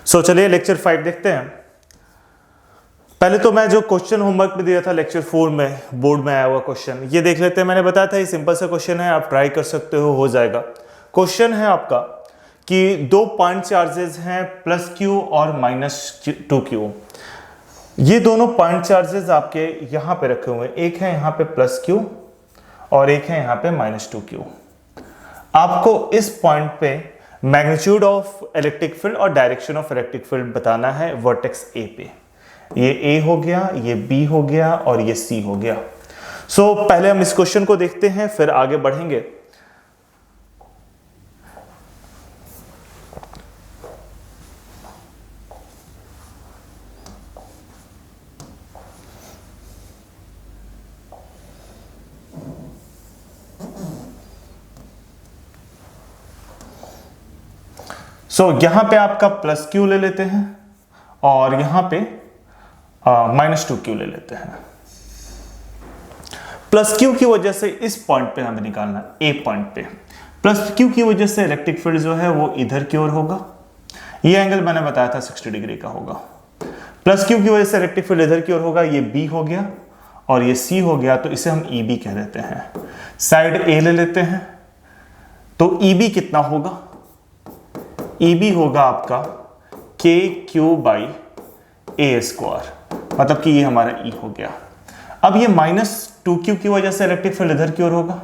चलिए लेक्चर 5 देखते हैं। पहले तो मैं जो क्वेश्चन होमवर्क में दिया था लेक्चर 4 में, बोर्ड में आया हुआ क्वेश्चन, ये देख लेते हैं। मैंने बताया था ये सिंपल सा क्वेश्चन है, आप ट्राई कर सकते हो जाएगा। क्वेश्चन है आपका कि दो पॉइंट चार्जेस हैं प्लस क्यू और माइनस 2q। ये दोनों पॉइंट चार्जेस आपके यहाँ पे रखे हुए हैं, एक है यहाँ पे प्लस क्यू और एक है यहाँ पे माइनस 2q। आपको इस पॉइंट पे मैग्नीट्यूड ऑफ इलेक्ट्रिक फील्ड और डायरेक्शन ऑफ इलेक्ट्रिक फील्ड बताना है वर्टेक्स ए पे। ये ए हो गया, ये बी हो गया और ये सी हो गया। पहले हम इस क्वेश्चन को देखते हैं, फिर आगे बढ़ेंगे। यहां पे आपका प्लस क्यू ले लेते हैं और यहां पे माइनस 2q ले लेते हैं। प्लस क्यू की वजह से इस पॉइंट पे हमें निकालना है, ए पॉइंट पे प्लस क्यू की वजह से इलेक्ट्रिक फील्ड जो है वो इधर की ओर होगा। ये एंगल मैंने बताया था 60 डिग्री का होगा। प्लस क्यू की वजह से इलेक्ट्रिक फील्ड इधर की ओर होगा। ये बी हो गया और ये सी हो गया, तो इसे हम ई बी कह देते हैं। साइड ए ले लेते हैं, तो ई बी कितना होगा? ई बी होगा आपका के क्यू बाई ए स्क्वायर, मतलब कि ये हमारा ई हो गया। अब ये माइनस 2q की वजह से इलेक्ट्रिक फील्ड इधर की ओर होगा।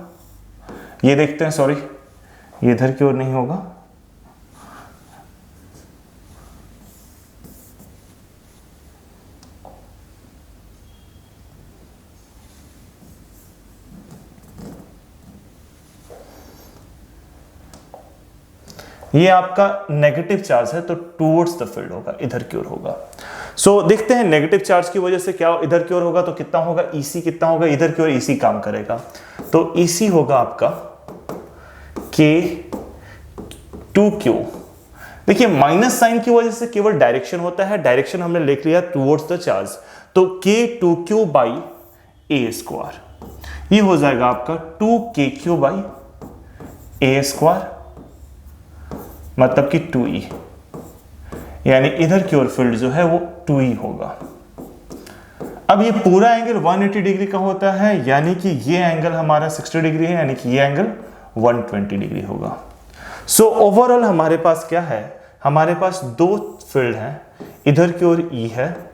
ये देखते हैं, सॉरी ये इधर की ओर नहीं होगा, ये आपका नेगेटिव चार्ज है तो टूवर्ड्स द फील्ड होगा, इधर की ओर होगा। देखते हैं नेगेटिव चार्ज की वजह से क्या इधर की ओर होगा, तो कितना होगा? EC कितना होगा? इधर की ओर EC काम करेगा, तो EC होगा आपका K 2Q। देखिए माइनस साइन की वजह से केवल डायरेक्शन होता है, डायरेक्शन हमने लिख लिया टूवर्ड्स द चार्ज, तो K 2Q by A square. ये हो जाएगा आपका 2KQ बाई ए स्क्वायर, मतलब कि 2E, यानी इधर की ओर फील्ड जो है वो 2E होगा। अब ये पूरा एंगल 180 डिग्री का होता है, यानी कि ये एंगल हमारा 60 डिग्री है, यानी कि ये एंगल 120 डिग्री होगा। ओवरऑल हमारे पास क्या है? हमारे पास दो फील्ड हैं, इधर की ओर E है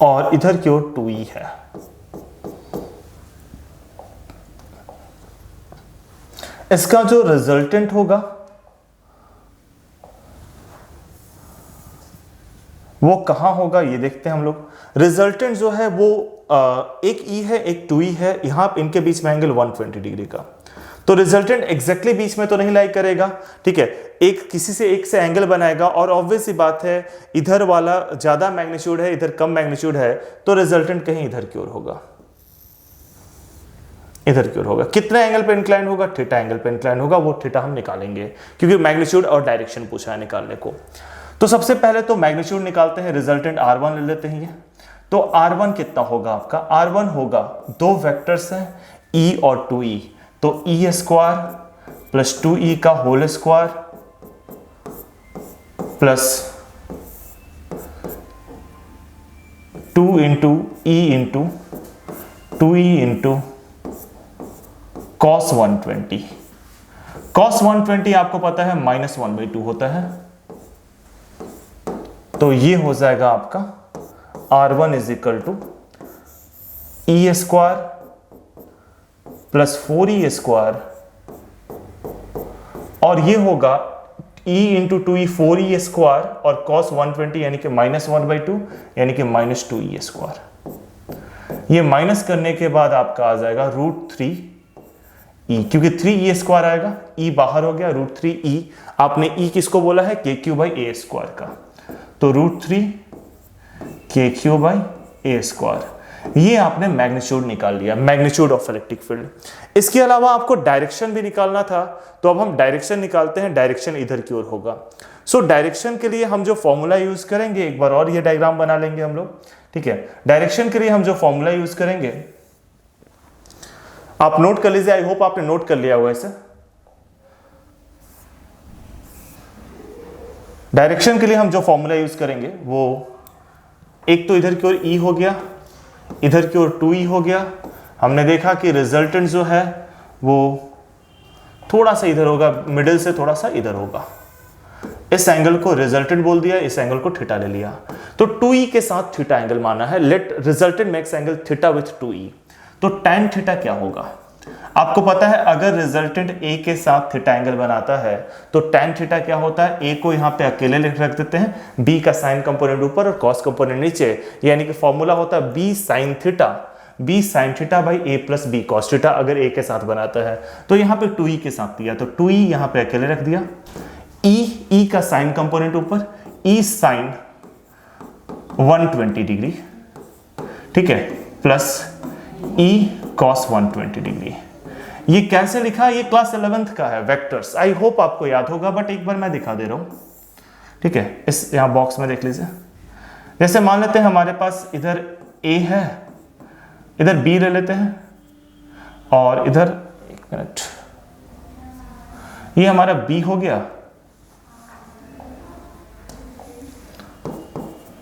और इधर की ओर 2E है। इसका जो रिजल्टेंट होगा वो कहां होगा, ये देखते हैं हम लोग। रिजल्टेंट जो है वो एक E है, एक 2E है, यहां इनके बीच में एंगल 120 डिग्री का। तो रिजल्टेंट एग्जैक्टली बीच में तो नहीं लाई करेगा, ठीक है, एक किसी से एक से एंगल बनाएगा, और ऑब्वियस सी बात है इधर वाला ज्यादा मैग्नीट्यूड है, इधर कम मैग्नीट्यूड है, तो रिजल्टेंट कहीं इधर की ओर होगा, इधर की ओर होगा। कितने एंगल पे इंक्लाइन होगा? थीटा एंगल पे इंक्लाइन होगा। वो थीटा हम निकालेंगे क्योंकि मैग्नीट्यूड और डायरेक्शन पूछा है निकालने को। तो सबसे पहले तो मैग्नीट्यूड निकालते हैं, रिजल्टेंट R1 ले लेते हैं। ये तो R1 कितना होगा आपका? R1 होगा, दो वेक्टर्स हैं E और 2E, तो E स्क्वायर प्लस 2E का whole square plus 2 into E into 2E into cos 120। cos 120 आपको पता है -1/2 होता है, तो ये हो जाएगा आपका R1 is equal to E square plus 4E square, और ये होगा E into 2E 4E square और cos 120 यानी कि -1/2 यानी कि -2E स्क्वायर। ये माइनस करने के बाद आपका आ जाएगा √3E, क्योंकि 3E स्क्वायर आएगा, E बाहर हो गया, √3E। आपने E किसको बोला है? KQ बाई ए स्क्वायर का, तो √3KQ बाई ए स्क्वायर। ये आपने मैग्नीट्यूड निकाल लिया, मैग्नीट्यूड ऑफ इलेक्ट्रिक फील्ड। इसके अलावा आपको डायरेक्शन भी निकालना था, तो अब हम डायरेक्शन निकालते हैं। डायरेक्शन इधर की ओर होगा। डायरेक्शन के लिए हम जो फॉर्मूला यूज करेंगे, एक बार और ये डायग्राम बना लेंगे हम लोग, ठीक है। डायरेक्शन के लिए हम जो फॉर्मूला यूज करेंगे आप नोट कर लीजिए, आई होप आपने नोट कर लिया होगा इसे। डायरेक्शन के लिए हम जो फॉर्मूला यूज करेंगे वो एक तो इधर की ओर E हो गया, इधर की ओर 2E हो गया। हमने देखा कि रिजल्टेंट जो है वो थोड़ा सा इधर होगा, मिडिल से थोड़ा सा इधर होगा। इस एंगल को रिजल्टेंट बोल दिया, इस एंगल को थीटा ले लिया, तो 2E के साथ थीटा एंगल माना है। Let resultant makes angle theta with 2E। तो tan थीटा क्या होगा? आपको पता है अगर रिजल्टेंट A के साथ थीटा एंगल बनाता है तो tan थीटा क्या होता है? A को यहाँ पे अकेले रख देते हैं, B का साइन कंपोनेंट ऊपर और cos कंपोनेंट नीचे, यानी कि फॉर्मूला होता है B sin theta by A plus B cos theta अगर A के साथ बनाता है। तो यहाँ पे 2E के साथ दिया, तो 2E यहाँ पे अकेले रख दिया, E का साइन कंपोनेंट ऊपर, E sin 120 डिग्री, ठीक है, प्लस E cos 120 डिग्री। ये कैसे लिखा? ये क्लास 11th का है, वेक्टर्स। आई होप आपको याद होगा, बट एक बार मैं दिखा दे रहा हूं, ठीक है। इस यहां बॉक्स में देख लीजिए। जैसे मान लेते हैं हमारे पास इधर A है, इधर B ले लेते हैं, और इधर एक मिनट, ये हमारा B हो गया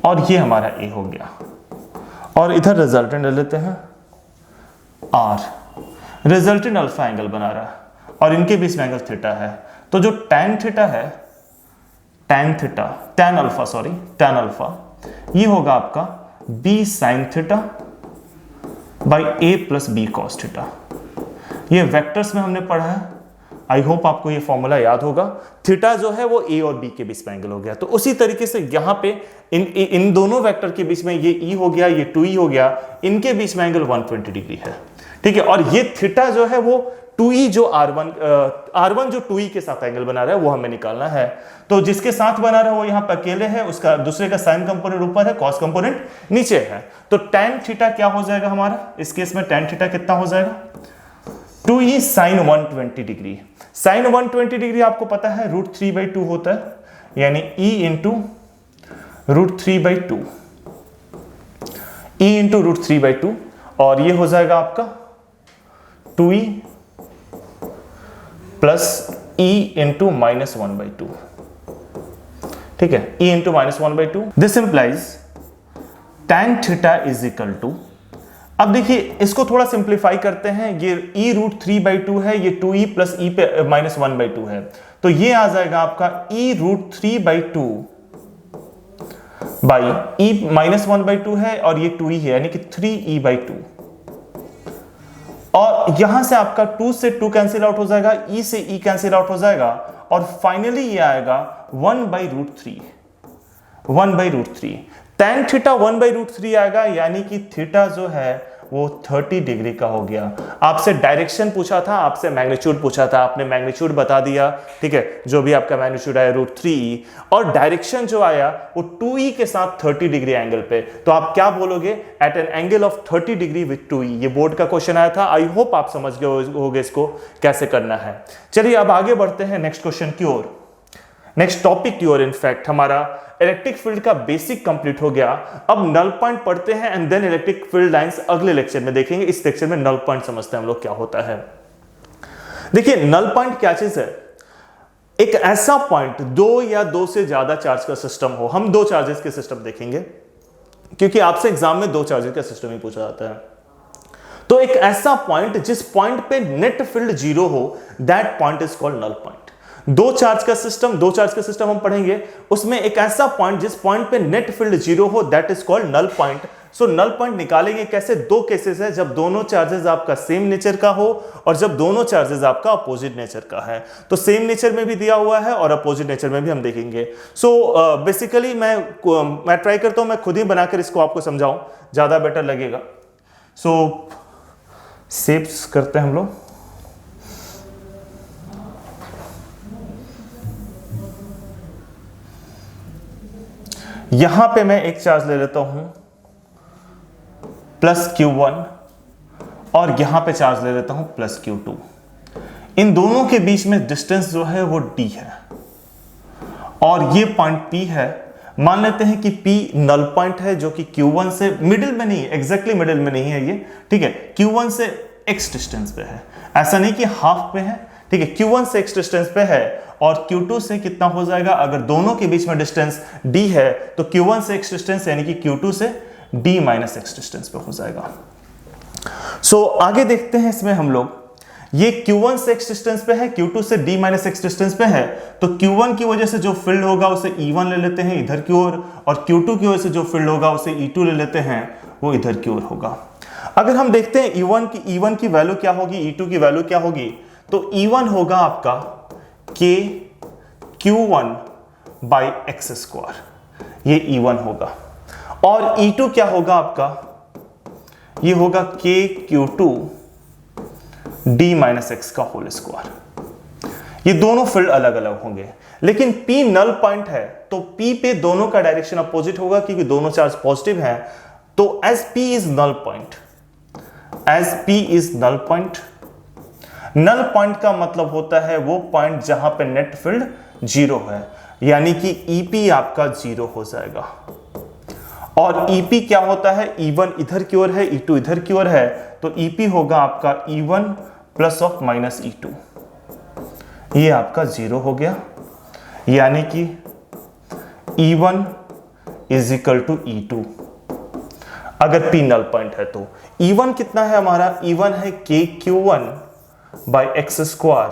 और ये हमारा A हो गया, और इधर रिजल्टेंट ले लेते हैं R। रिजल्टेंट अल्फा एंगल बना रहा है और इनके बीच में एंगल थीटा है। तो जो tan थीटा है, tan अल्फा, ये होगा आपका B sin theta by A plus B cos theta. ये वेक्टर्स में हमने पढ़ा है, आई होप आपको ये फॉर्मूला याद होगा। थीटा जो है वो A और B के बीच में एंगल हो गया, तो उसी तरीके से यहाँ पे इन दोनों वेक्टर के बीच में ये E हो गया, ये 2E हो गया, इनके बीच में एंगल 120 डिग्री है, ठीक है। और ये थीटा जो है वो 2E जो R1 जो 2E के साथ एंगल बना रहा है वो हमें निकालना है। तो जिसके साथ बना रहा है वो यहाँ पे अकेले है, उसका दूसरे का साइन कंपोनेंट ऊपर है, कॉस कंपोनेंट नीचे है। तो tan थीटा क्या हो जाएगा हमारा? इस केस में tan थीटा कितना हो जाएगा? 2E sin 120 degree. sin 120 degree आपको पता है √3/2 होता है, यानी E इंटू √3/2, E इंटू √3/2, और ये हो जाएगा आपका 2E प्लस E इंटू -1/2, ठीक है, E इंटू -1/2। This implies tan theta is equal to, अब देखिए इसको थोड़ा सिंप्लीफाई करते हैं, ये E √3/2 है, ये 2E प्लस E पे -1/2 है, तो ये आ जाएगा आपका E √3/2 बाई E -1/2 है और ये 2E है, यानी कि 3E/2, और यहां से आपका 2 से 2 कैंसिल आउट हो जाएगा, E से E कैंसिल आउट हो जाएगा, और फाइनली ये आएगा 1/√3। tan थीटा 1/√3 आएगा, यानी कि थीटा जो है वो 30 डिग्री का हो गया। आपसे डायरेक्शन पूछा था, आपसे मैग्नीट्यूड पूछा था, आपने मैग्नीट्यूड बता दिया, ठीक है, जो भी आपका मैग्नीट्यूड आया √3E, और डायरेक्शन जो आया वो 2E के साथ 30 डिग्री एंगल पे। तो आप क्या बोलोगे? At an angle of 30 degree with 2E। ये बोर्ड का क्वेश्चन आया था, आई होप आप समझ गए होगे इसको कैसे करना है। चलिए अब आगे बढ़ते हैं नेक्स्ट क्वेश्चन की ओर, नेक्स्ट टॉपिक की ओर। इनफैक्ट हमारा इलेक्ट्रिक फील्ड का बेसिक कंप्लीट हो गया। अब नल पॉइंट पढ़ते हैं and then electric field lines अगले लेक्चर में देखेंगे। इस लेक्चर में नल पॉइंट समझते हैं हम लोग क्या होता है। देखिए नल पॉइंट क्या चीज है? एक ऐसा पॉइंट, दो या दो से ज्यादा चार्ज का सिस्टम हो। हम दो चार्जेस के सिस्टम देखेंगे क्योंकि आपसे एग्जाम में दो चार्जेस का सिस्टम ही पूछा जाता है। तो एक ऐसा पॉइंट जिस पॉइंट पे नेट फील्ड जीरो हो, that point is called null point. दो चार्ज का सिस्टम हम पढ़ेंगे, उसमें एक ऐसा पॉइंट जिस पॉइंट पे नेट फील्ड जीरो हो, that is called null point. So null point निकालेंगे कैसे? दो केसेस है, जब दोनों चार्जेस आपका सेम नेचर का हो और जब दोनों चार्जेस आपका अपोजिट नेचर का है। तो सेम नेचर में भी दिया हुआ है और अपोजिट नेचर में भी हम देखेंगे। सो बेसिकली मैं ट्राई करता हूं मैं खुद ही बनाकर इसको आपको समझाऊं, ज्यादा बेटर लगेगा। सो सेव्स करते हैं हम लोग। यहां पे मैं एक चार्ज ले लेता हूं +Q1 और यहां पे चार्ज ले लेता हूं +Q2। इन दोनों के बीच में डिस्टेंस जो है वो d है और ये पॉइंट P है। मान लेते हैं कि P नल पॉइंट है जो कि Q1 से मिडिल में नहीं है, एग्जैक्टली मिडिल में नहीं है ये, ठीक है, Q1 से x डिस्टेंस पे है। ऐसा नहीं कि हाफ पे है, ठीक है, Q1 से x डिस्टेंस पे है और Q2 से कितना हो जाएगा, अगर दोनों के बीच में डिस्टेंस d है तो Q1 से x डिस्टेंस यानी कि Q2 से d माइनस x डिस्टेंस पे हो जाएगा। सो आगे देखते हैं इसमें हम लोग, ये Q1 से x डिस्टेंस पे है, Q2 से d माइनस x डिस्टेंस पे है, तो Q1 की वजह से जो फील्ड होगा उसे E1 ले लेते हैं इधर की ओर, और Q2 की वजह से जो फील्ड होगा उसे E2 ले लेते हैं, वो इधर की ओर होगा। अगर हम देखते हैं E1 की वैल्यू क्या होगी, E2 की वैल्यू क्या होगी, तो E1 होगा आपका K Q1 by x square, ये E1 होगा, और E2 क्या होगा आपका, ये होगा K Q2 d minus x का होल स्क्वायर। ये दोनों फील्ड अलग अलग होंगे, लेकिन P नल पॉइंट है तो P पे दोनों का डायरेक्शन अपोजिट होगा क्योंकि दोनों चार्ज पॉजिटिव हैं। तो as P is null point, as P is null point, null point का मतलब होता है वो पॉइंट जहां पे नेट फील्ड जीरो है, यानी कि EP आपका जीरो हो जाएगा। और EP क्या होता है, E1 इधर की ओर है, E2 इधर की ओर है, तो EP होगा आपका E1 plus of minus E2, ये आपका जीरो हो गया, यानी कि E1 is equal to E2 अगर P नल पॉइंट है। तो E1 कितना है हमारा, E1 है K Q1 by x square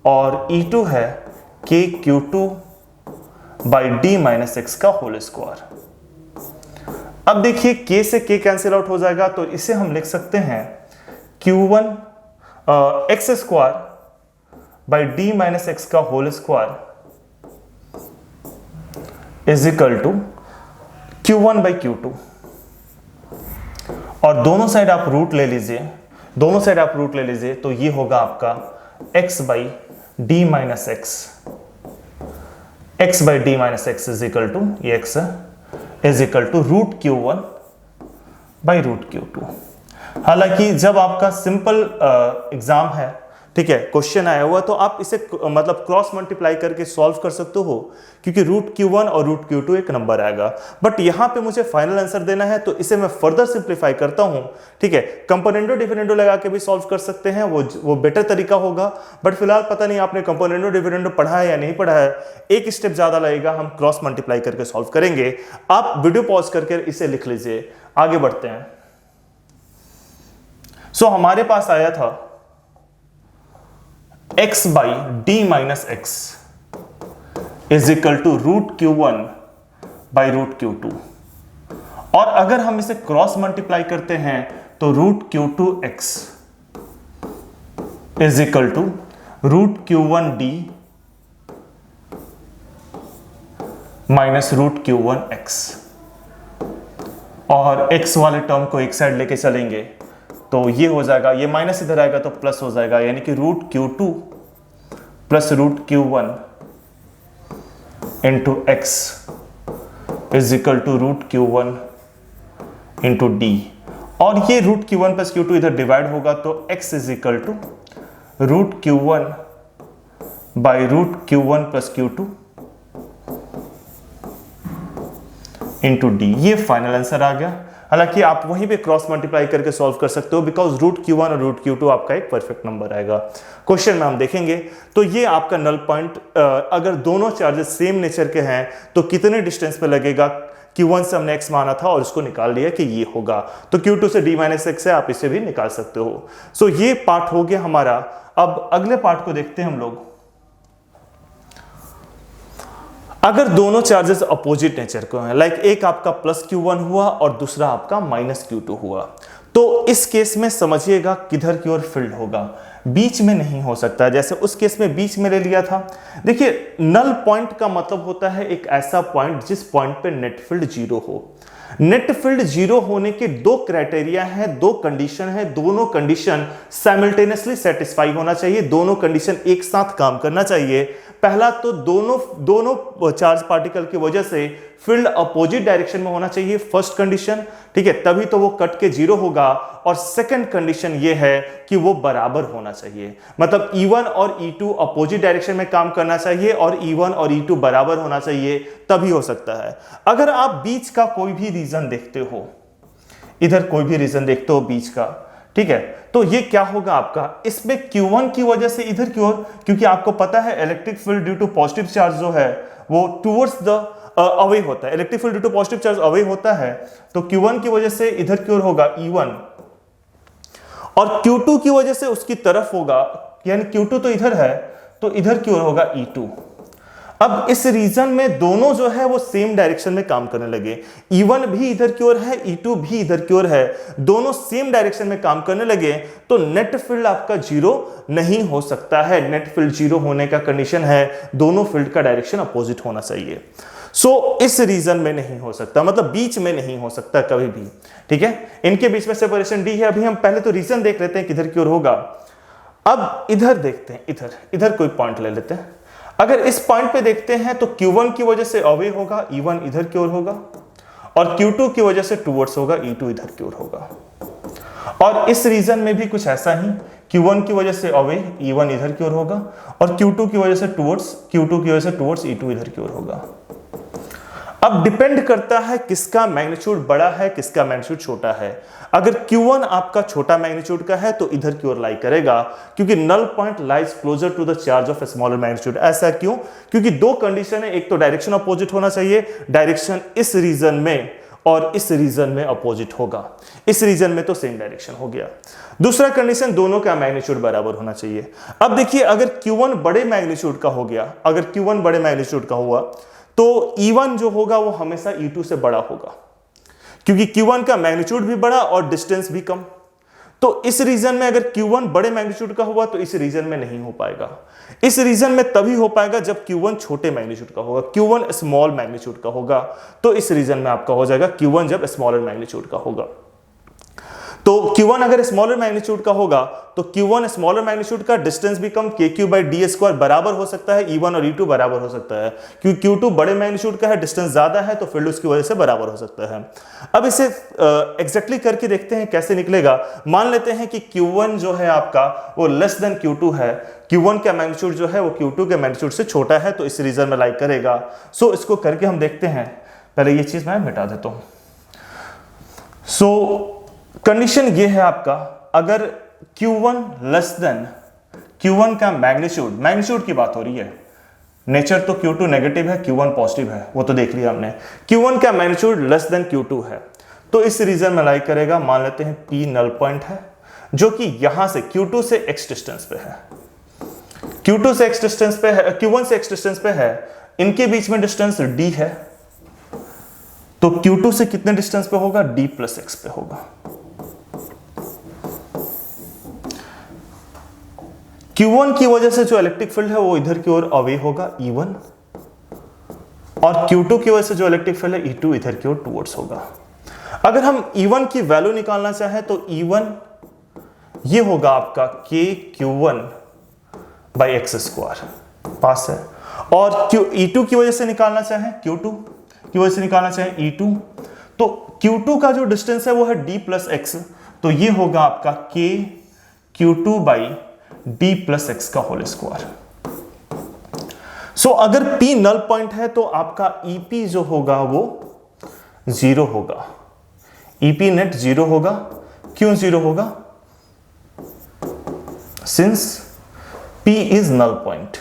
और E2 है K Q2 by d minus x का होल स्क्वायर। अब देखिए K से K कैंसिल आउट हो जाएगा, तो इसे हम लिख सकते हैं Q1 x square by d minus x का whole square is equal to Q1 by Q2, और दोनों साइड आप रूट ले लीजिए, दोनों साइड आप रूट ले लीजिए, तो ये होगा आपका x by D minus X by D minus X is equal to, ये x is equal to root Q1 by root Q2। हालांकि जब आपका सिंपल एग्जाम है, ठीक है, क्वेश्चन आया हुआ, तो आप इसे मतलब क्रॉस मल्टीप्लाई करके सॉल्व कर सकते हो, क्योंकि रूट Q1 और रूट Q2 एक नंबर आएगा। बट यहां पे मुझे फाइनल आंसर देना है, तो इसे मैं फर्दर सिंप्लीफाई करता हूं, ठीक है, कंपोनेंटो डिफरेंडो लगा के भी सॉल्व कर सकते हैं, वो बेटर तरीका होगा। बट फिलहाल पता नहीं आपने कंपोनेंटो डिफरेंडो पढ़ा है या नहीं पढ़ा है, एक स्टेप ज्यादा लगेगा, हम क्रॉस मल्टीप्लाई करके सॉल्व करेंगे। आप वीडियो पॉज करके इसे लिख लीजिए, आगे बढ़ते हैं। सो हमारे पास आया था x by D minus X is equal to root Q1 by root Q2, और अगर हम इसे क्रॉस मल्टीप्लाई करते हैं तो root Q2x is equal to root Q1d minus root Q1x, और x वाले टर्म को एक साइड लेके चलेंगे तो ये हो जाएगा, ये माइनस इधर आएगा तो प्लस हो जाएगा, यानी कि root Q2 plus root Q1 into X is equal to root Q1 into D, और ये रूट Q1 प्लस Q2 इधर डिवाइड होगा तो x is equal to root Q1 by root Q1 plus Q2 into D, ये final answer आ गया। हालांकि आप वहीं पे क्रॉस मल्टीप्लाई करके सॉल्व कर सकते हो, बिकॉज रूट Q1 और रूट Q2 आपका एक परफेक्ट नंबर आएगा। क्वेश्चन में हम देखेंगे तो ये आपका नल पॉइंट, अगर दोनों चार्जेस सेम नेचर के हैं तो कितने डिस्टेंस पे लगेगा, Q1 से हमने x माना था और इसको निकाल लिया कि ये होगा, तो Q2 से d माइनस एक्स है, आप इसे भी निकाल सकते हो। सो ये पार्ट हो गया हमारा। अब अगले पार्ट को देखते हैं हम लोग। अगर दोनों चार्जेस अपोजिट नेचर को हैं, लाइक एक आपका प्लस Q1 हुआ और दूसरा आपका माइनस Q2 हुआ, तो इस केस में समझिएगा किधर की ओर फील्ड होगा, बीच में नहीं हो सकता, जैसे उस केस में बीच में ले लिया था। देखिए, नल पॉइंट का मतलब होता है एक ऐसा पॉइंट जिस पॉइंट पे नेट फील्ड जीरो हो। नेट फील्ड जीरो होने के दो क्राइटेरिया हैं, दो कंडीशन है, दोनों कंडीशन साइमल्टेनियसली सेटिस्फाई होना चाहिए, दोनों कंडीशन एक साथ काम करना चाहिए। पहला तो दोनों चार्ज पार्टिकल की वजह से फील्ड अपोजिट डायरेक्शन में होना चाहिए, फर्स्ट कंडीशन, ठीक है, तभी तो वो कट के जीरो होगा। और सेकंड कंडीशन ये है कि वो बराबर होना चाहिए, मतलब E1 और E2 अपोजिट डायरेक्शन में काम करना चाहिए और E1 और E2 बराबर होना चाहिए, तभी हो सकता है। अगर आप बीच का कोई भी रीजन देखते हो, इधर कोई भी रीजन देखते हो बीच का, ठीक है, तो ये क्या होगा आपका, इसमें Q1 की वजह से इधर की ओर, क्योंकि आपको पता है electric field due to positive charge जो है वो टुवर्ड्स द अवे होता है, electric field due to positive charge away होता है, तो Q1 की वजह से इधर की ओर होगा E1 और Q2 की वजह से उसकी तरफ होगा, यानी Q2 तो इधर है तो इधर की ओर होगा E2। अब इस रीजन में दोनों जो है वो सेम डायरेक्शन में काम करने लगे, E1 भी इधर की ओर है, E2 भी इधर की ओर है, दोनों सेम डायरेक्शन में काम करने लगे, तो नेट फील्ड आपका जीरो नहीं हो सकता है। नेट फील्ड जीरो होने का कंडीशन है दोनों फील्ड का डायरेक्शन अपोजिट होना चाहिए। सो इस रीजन में नहीं हो सकता, मतलब बीच में नहीं हो सकता कभी भी, ठीक है। इनके बीच में सेपरेशन डी है। अभी हम पहले तो रीजन देख लेते हैं किधर की ओर होगा। अब इधर देखते हैं, इधर कोई पॉइंट ले लेते हैं। अगर इस पॉइंट पे देखते हैं तो Q1 की वजह से अवे होगा, E1 इधर की ओर होगा, और Q2 की वजह से टुवर्ड्स होगा, E2 इधर की ओर होगा। और इस रीजन में भी कुछ ऐसा ही, Q1 की वजह से अवे, E1 इधर की ओर होगा, और Q2 की वजह से टुवर्ड्स E2 इधर की ओर होगा। अब डिपेंड करता है किसका मैग्नीट्यूड बड़ा है, किसका मैग्नीट्यूड छोटा है। अगर Q1 आपका छोटा मैग्नीट्यूड का है तो इधर की ओर लाई करेगा, क्योंकि null point lies closer to the charge of a smaller magnitude. ऐसा क्यों? क्योंकि दो कंडीशन है, एक तो डायरेक्शन अपोजिट होना चाहिए, डायरेक्शन इस रीजन में और इस रीजन में अपोजिट होगा, इस रीजन में तो सेम डायरेक्शन हो गया। दूसरा कंडीशन, दोनों का मैग्नीट्यूड बराबर होना चाहिए। अब देखिए, अगर Q1 बड़े मैग्नीट्यूड का हो गया, अगर Q1 बड़े मैग्नीट्यूड का हुआ तो E1 जो होगा वो हमेशा E2 से बड़ा होगा, क्योंकि Q1 का मैग्नीट्यूड भी बड़ा और डिस्टेंस भी कम। तो इस रीजन में अगर Q1 बड़े मैग्नीट्यूड का हुआ तो इस रीजन में नहीं हो पाएगा। इस रीजन में तभी हो पाएगा जब Q1 छोटे मैग्नीट्यूड का होगा, Q1 स्मॉल मैग्नीट्यूड का होगा, तो इस रीजन में आपका हो जाएगा Q1 जब स्मॉलर मैग्नीट्यूड का होगा। तो Q1 अगर स्मॉलर मैग्नीट्यूड का होगा तो Q1 स्मॉलर मैग्नीट्यूड का डिस्टेंस भी कम, KQ/d² बराबर हो सकता है, E1 और E2 बराबर हो सकता है, क्योंकि Q2 बड़े मैग्नीट्यूड का है, डिस्टेंस ज्यादा है, तो फील्ड उसकी वजह से बराबर हो सकता है। अब इसे एग्जैक्टली करके देखते हैं कैसे निकलेगा। मान लेते हैं कि Q1 जो है आपका वो लेस देन Q2 है, Q1 का मैग्नीट्यूड जो है वो Q2 के मैग्नीट्यूड से छोटा है, तो इस रीजन में लाइक करेगा। सो इसको करके हम देखते हैं, पहले ये चीज मैं मिटा देता हूं। सो कंडीशन ये है आपका, अगर Q1 लेस देन, Q1 का मैग्नीट्यूड की बात हो रही है, नेचर तो Q2 नेगेटिव है, Q1 पॉजिटिव है, वो तो देख लिया हमने। Q1 का मैग्नीट्यूड लेस देन Q2 है, तो इस रीजन में लाइक करेगा। मान लेते हैं P नल पॉइंट है, जो कि यहां से Q2 से x डिस्टेंस पे है, Q2 से x डिस्टेंस पे है, Q1 से x डिस्टेंस पे है, इनके बीच में डिस्टेंस d है, तो Q2 से कितने डिस्टेंस पे होगा, d+x पे होगा। Q1 की वजह से जो इलेक्ट्रिक फील्ड है वो इधर की ओर अवे होगा, E1, और Q2 की वजह से जो इलेक्ट्रिक फील्ड है E2 इधर की ओर टुवर्ड्स होगा। अगर हम E1 की वैल्यू निकालना चाहें तो E1 ये होगा आपका KQ1/x², पास है। और E2 की वजह से निकालना चाहें, Q2 की वजह से निकालना चाहें E2, तो Q2 का जो डिस्टेंस है वो है d+x, तो ये होगा आपका KQ2/d+x का होल स्क्वायर। सो अगर P नल पॉइंट है तो आपका EP जो होगा वो 0 होगा, EP नेट 0 होगा। क्यों 0 होगा? Since P is null point,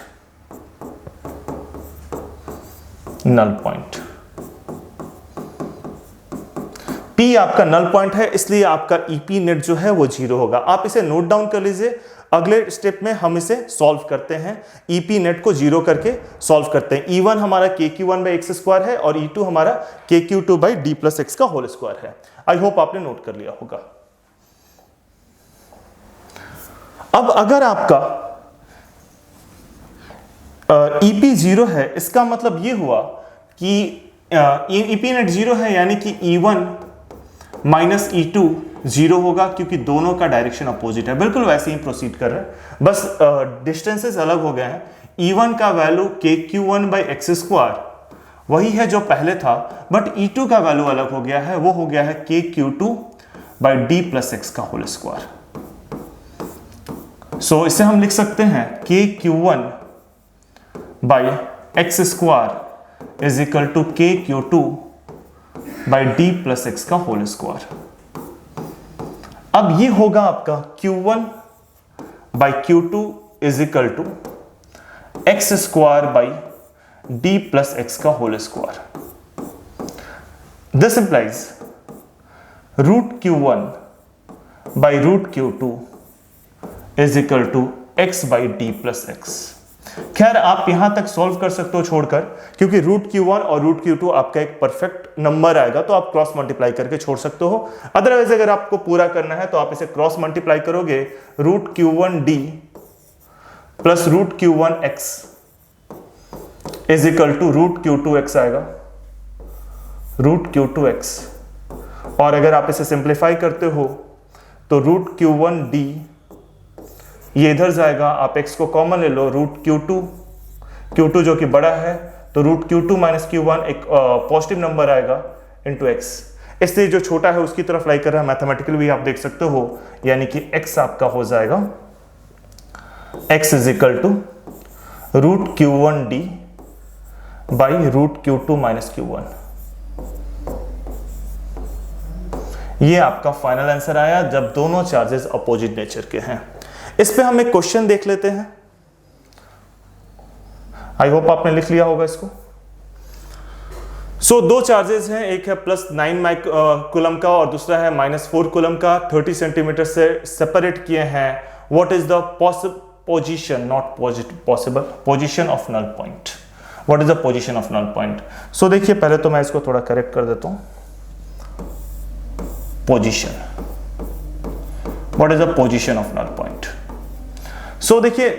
P आपका नल पॉइंट है, इसलिए आपका EP नेट जो है वो 0 होगा। आप इसे नोट डाउन कर लीजिए, अगले स्टेप में हम इसे सॉल्व करते हैं, EP नेट को 0 करके सॉल्व करते हैं। E1 हमारा KQ1/x² है और E2 हमारा KQ2/d+x का होल स्क्वायर है। आई होप आपने नोट कर लिया होगा। अब अगर आपका EP 0 है, इसका मतलब ये हुआ कि EP नेट 0 है, यानी कि E1 माइनस E2 0 होगा, क्योंकि दोनों का डायरेक्शन अपोजिट है। बिल्कुल वैसे ही प्रोसीड कर रहे हैं, बस डिस्टेंसेस अलग हो गए हैं। E1 का वैल्यू KQ1/x² वही है जो पहले था, बट E2 का वैल्यू अलग हो गया है, वो हो गया है KQ2/d+x का होल स्क्वायर। सो इसे हम लिख सकते हैं KQ1/x² is equal to KQ2/d+x का होल स्क्वायर। अब ये होगा आपका Q1 by Q2 is equal to x square by d plus x का whole square. This implies root Q1 by root Q2 is equal to x by d plus x. खैर आप यहां तक solve कर सकते हो छोड़कर, क्योंकि रूट Q1 और रूट Q2 आपका एक परफेक्ट नंबर आएगा, तो आप क्रॉस मल्टीप्लाई करके छोड़ सकते हो। अदरवाइज अगर आपको पूरा करना है तो आप इसे क्रॉस मल्टीप्लाई करोगे, root Q1D plus root Q1X is equal to root Q2X आएगा, रूट Q2X। और अगर आप इसे सिंप्लीफाई करते हो तो रूट Q1D, ये इधर जाएगा, आप x को कॉमन ले लो, रूट Q2 जो कि बड़ा है, तो रूट Q2 माइनस Q1 एक पॉजिटिव नंबर आएगा इनटू x, इसलिए जो छोटा है उसकी तरफ लाई कर रहा है। मैथमेटिकली भी आप देख सकते हो, यानी कि x आपका हो जाएगा x is equal to root Q1D by root Q2 minus Q1। ये आपका फाइनल आंसर आया जब दोनों चार्जेस अपोजिट नेचर के हैं। इस पे हम एक क्वेश्चन देख लेते हैं। आई होप आपने लिख लिया होगा इसको। सो दो चार्जेस हैं, एक है +9 कूलम का और दूसरा है -4 कूलम का, 30 सेंटीमीटर से सेपरेट किए हैं। What is the position, not possible, position of null point. What is the position of null point? So देखिए, पहले तो मैं इसको थोड़ा करेक्ट कर देता हूं। Position, what is the position of null point? So देखिए,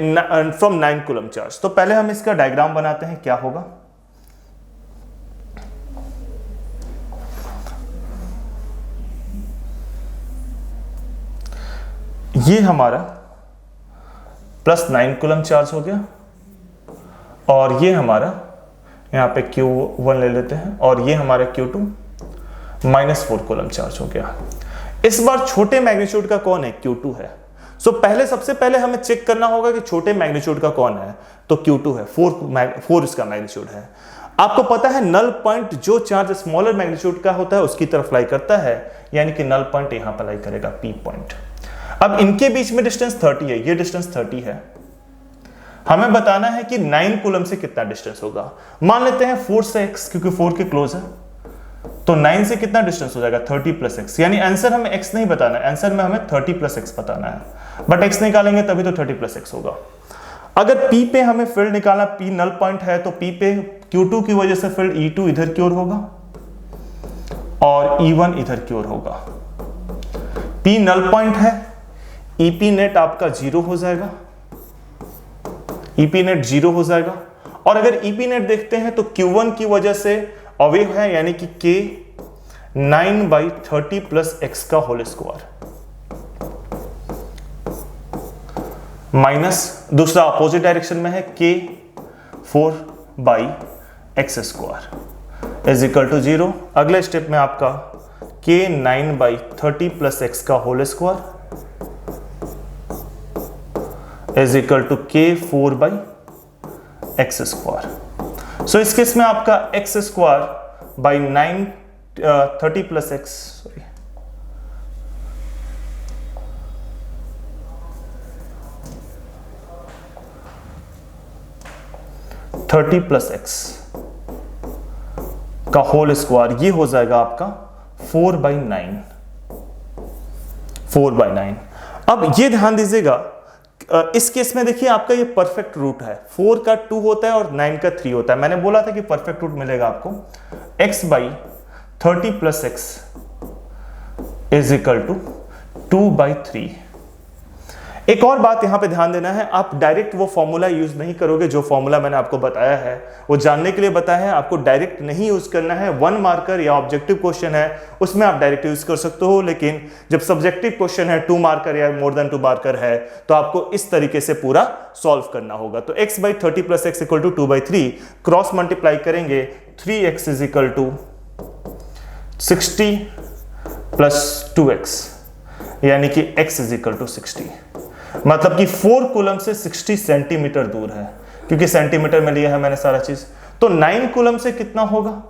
फ्रॉम 9 कूलम चार्ज, तो पहले हम इसका डायग्राम बनाते हैं, क्या होगा। ये हमारा +9 कूलम चार्ज हो गया और ये हमारा यहां पे Q1 ले लेते हैं और ये हमारा Q2 -4 कूलम चार्ज हो गया। इस बार छोटे मैग्नीट्यूड का कौन है? Q2 है। सो सबसे पहले हमें चेक करना होगा कि छोटे मैग्नीट्यूड का कौन है, तो Q2 है, 4 इसका मैग्नीट्यूड है। आपको पता है नल पॉइंट जो चार्ज स्मॉलर मैग्नीट्यूड का होता है उसकी तरफ लाई करता है, यानी कि नल पॉइंट यहां पर लाई करेगा, P पॉइंट। अब इनके बीच में डिस्टेंस 30 है, ये डिस्टेंस 30 है। हमें बताना है कि 9 कूलम से कितना डिस्टेंस होगा। मान लेते हैं 4 से x, क्योंकि 4 के क्लोज है, तो 9 से कितना डिस्टेंस हो जाएगा? 30 + x। यानी आंसर हमें x नहीं बताना है, आंसर में हमें 30 + x बताना है, बट x निकालेंगे तभी तो 30 + x होगा। अगर P पे हमें फील्ड निकालना, P नल पॉइंट है, तो P पे Q2 की वजह से फील्ड E2 इधर की ओर होगा और E1 इधर की ओर होगा। P नल पॉइंट है, EP नेट आपका 0 हो जाएगा, EP नेट 0 हो जाएगा। और अगर EP नेट देखते हैं तो Q1 की वजह से अवे है, यानी कि K 9/30 + x का होल स्क्वायर माइनस दूसरा अपोजिट डायरेक्शन में है K 4/x square is equal to 0। अगले स्टेप में आपका K 9/30 + x का whole square is equal to K 4/x स्क्वायर। सो इस केस में आपका x square by 30 + x, sorry, thirty plus x का होल स्क्वायर, ये हो जाएगा आपका 4/9। अब ये ध्यान दीजिएगा, इस केस में देखिए आपका ये परफेक्ट रूट है, 4 का 2 होता है और 9 का 3 होता है। मैंने बोला था कि परफेक्ट रूट मिलेगा आपको, x/30 + x is equal to 2/3। एक और बात यहां पे ध्यान देना है, आप डायरेक्ट वो फॉर्मूला यूज नहीं करोगे जो फॉर्मूला मैंने आपको बताया है, वो जानने के लिए बताया है, आपको डायरेक्ट नहीं यूज करना है। 1 मार्कर या ऑब्जेक्टिव क्वेश्चन है उसमें आप डायरेक्ट यूज कर सकते हो, लेकिन जब सब्जेक्टिव क्वेश्चन है 2 मार्कर या मोर देन 2 मार्कर है तो आपको इस तरीके से पूरा सॉल्व करना होगा। तो x/30 + x equal to 2/3, cross multiply करेंगे 3x is equal to 60 + 2x, यानी कि x इज इक्वल टू 60। मतलब कि 4 कूलम से 60 सेंटीमीटर दूर है, क्योंकि सेंटीमीटर में लिया है मैंने सारा चीज। तो 9 कूलम से कितना होगा?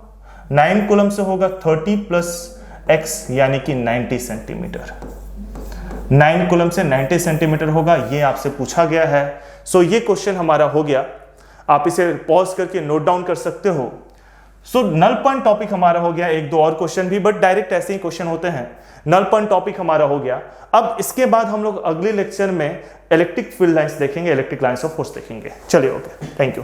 9 कूलम से होगा 30 + x, यानी कि 90 सेंटीमीटर। 9 कूलम से 90 सेंटीमीटर होगा, ये आपसे पूछा गया है। सो ये क्वेश्चन हमारा हो गया, आप इसे पॉज करके नोट डाउन कर सकते हो। सो नल पॉइंट टॉपिक हमारा हो गया, एक दो और क्वेश्चन भी, बट डायरेक्ट ऐसे ही क्वेश्चन होते हैं। नल पॉइंट टॉपिक हमारा हो गया। अब इसके बाद हम लोग अगले लेक्चर में इलेक्ट्रिक फील्ड लाइंस देखेंगे, इलेक्ट्रिक लाइंस ऑफ फोर्स देखेंगे। चलिए, ओके, थैंक यू।